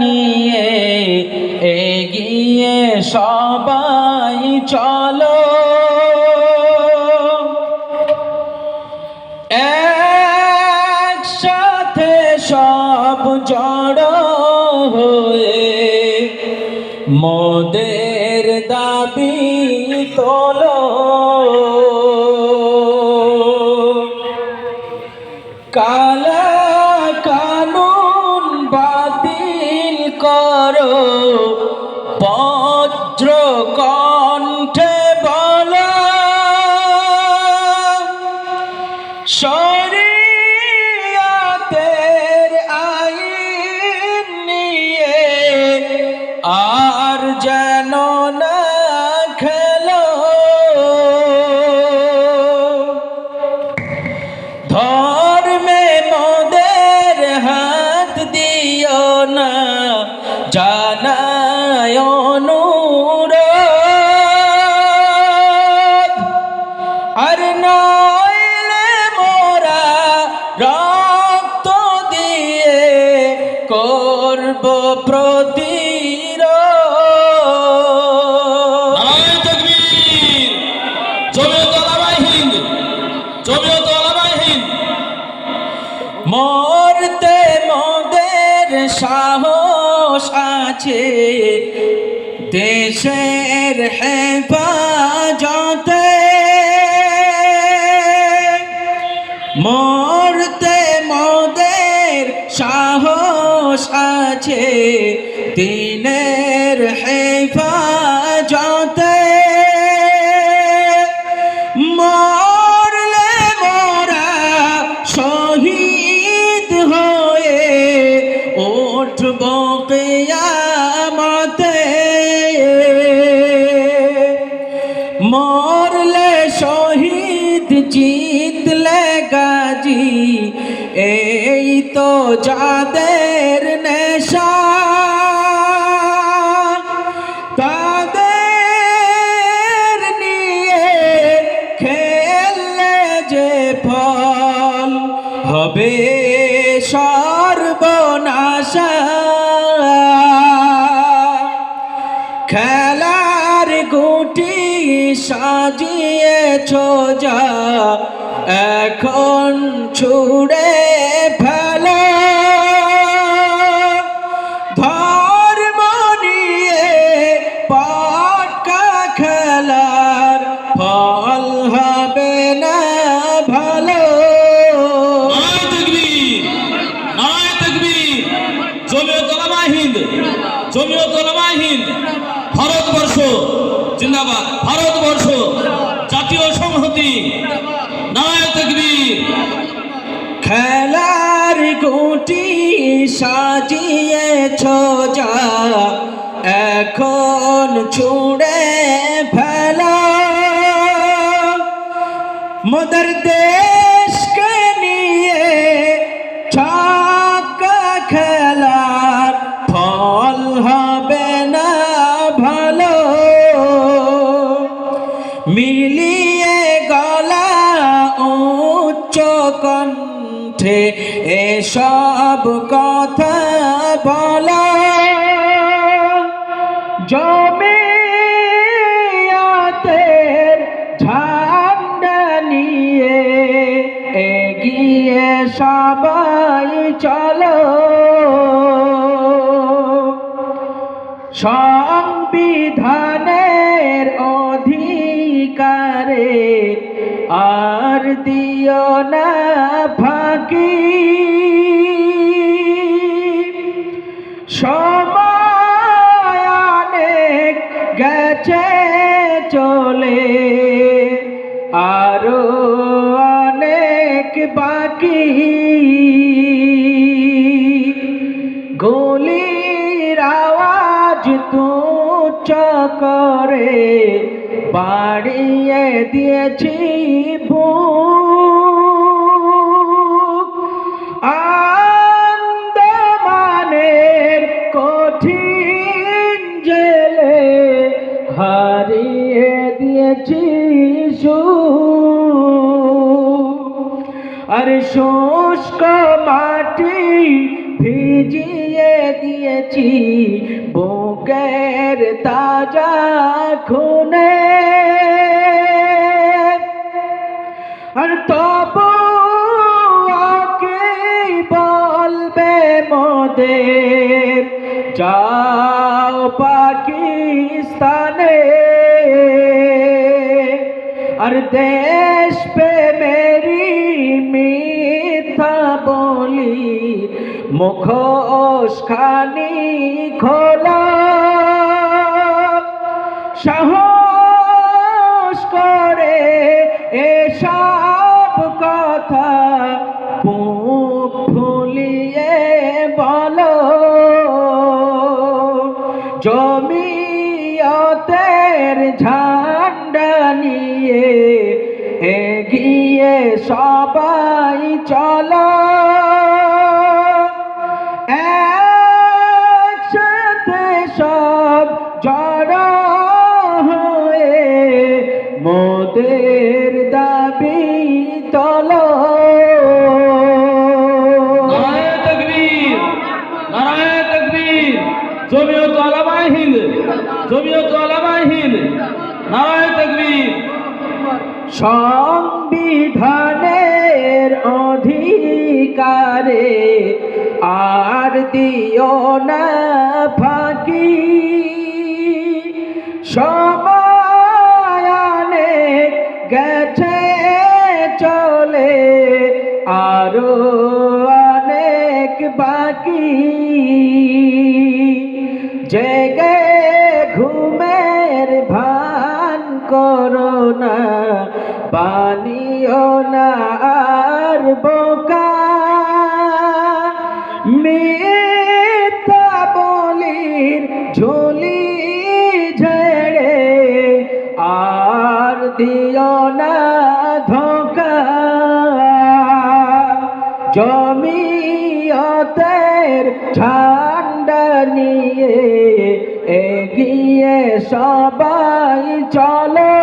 নিয়ে এগিয়ে সবাই চলো, একসাথে সব জড়ো হয়ে মোদের দাবি তোলো। কালা কানুন বাতিল করো, বজ্র কণ্ঠে বলো, শরিয়তের আইন নিয়ে আর যেন না খেলো। ধর্মে মোদের হাত দিও না, জানায় অনুরোধ। আর নইলে মোরা রক্ত দিয়ে করব প্রতিরোধ। নারায়ে তাকবীর, জমিয়ত উলামায়ে হিন্দ, জমিয়ত উলামায়ে হিন্দ। মরতে মোদের সাহস আছে, দেশের হেফাজতে। মরতে মোদের সাহস আছে, দ্বীনের হেফাজতে। মরলে মোরা শহীদ হয়ে উঠব কিয়ামতে। মরলে শহীদ, জিতলে গাজী, এই তো যাদের নেশা। তাদের নিয়ে খেললে যে ফল হবে সর্বনাশা। খেলার গুটি সাজিয়েছ যা, এখন ছুড়ে ফেলো। ধর্ম নিয়ে পাক্কা খেলার ফল হবে না ভালো। নারায়ে তাকবীর, নারায়ে তাকবীর, জমিয়ত উলামায়ে হিন্দ, জমিয়ত উলামায়ে হিন্দ। ভারতবর্ষ জিন্দাবাদ, ভারতবর্ষ জাতীয় সংহতি। নারায়ে তাকবীর। খেলার গুটি সাজিয়েছ যা, এখন ছুড়ে ফেলো। মোদের দেশকে নিয়ে ছক্কা খেলার ফল হবে না ভালো। মিলিয়ে গলা উচ্চ কণ্ঠে এসব কথা বলা। জমিয়তের ঝান্ডা নিয়ে এগিয়ে সবাই চলো। সংবিধানের অধিকারে আর দিও না ফাঁকি। সময় অনেক গেছে চলে, আরো অনেক বাকি। গুলির আওয়াজ তুচ্ছ করে বাড়িয়ে দিয়েছি বুক। আন্দামানের কঠিন জেলে হারিয়ে দিয়েছি সুখ। আর শুষ্ক মাটি ভিজিয়ে দিয়ে দিয়েছি বুকের তাজা খুনে, আর তবু আকে বলবে মোদের যাও পাকিস্তানে, আর দেশ পে মেরি মিথ্যা বলি মুখোশ খানি খোলা, সাহস করে এসব কথা বুক ফুলিয়ে বলো, জমিয়তের ঝান্ডা নিয়ে এগিয়ে সবাই চলো, একসাথে সব জড়ো হয়ে মোদের দাবি তোলো। নারায়ে তাকবীর, নারায়ে তাকবীর, জমিয়ত উলামায়ে হিন্দ, জমিয়ত উলামায়ে হিন্দ, নারায়ে তাকবীর। সংবিধানের অধিকারে আর দিও না ফাঁকি, সময় অনেক গেছে চলে আরো অনেক বাকি, জেগে ঘুমের ভান করো না, বানিও না আর বোকা, মিথ্যা বলির ঝুলি ঝেড়ে আর দিও না ধোকা, জমিয়তের ঝান্ডা নিয়ে এগিয়ে সবাই চলো,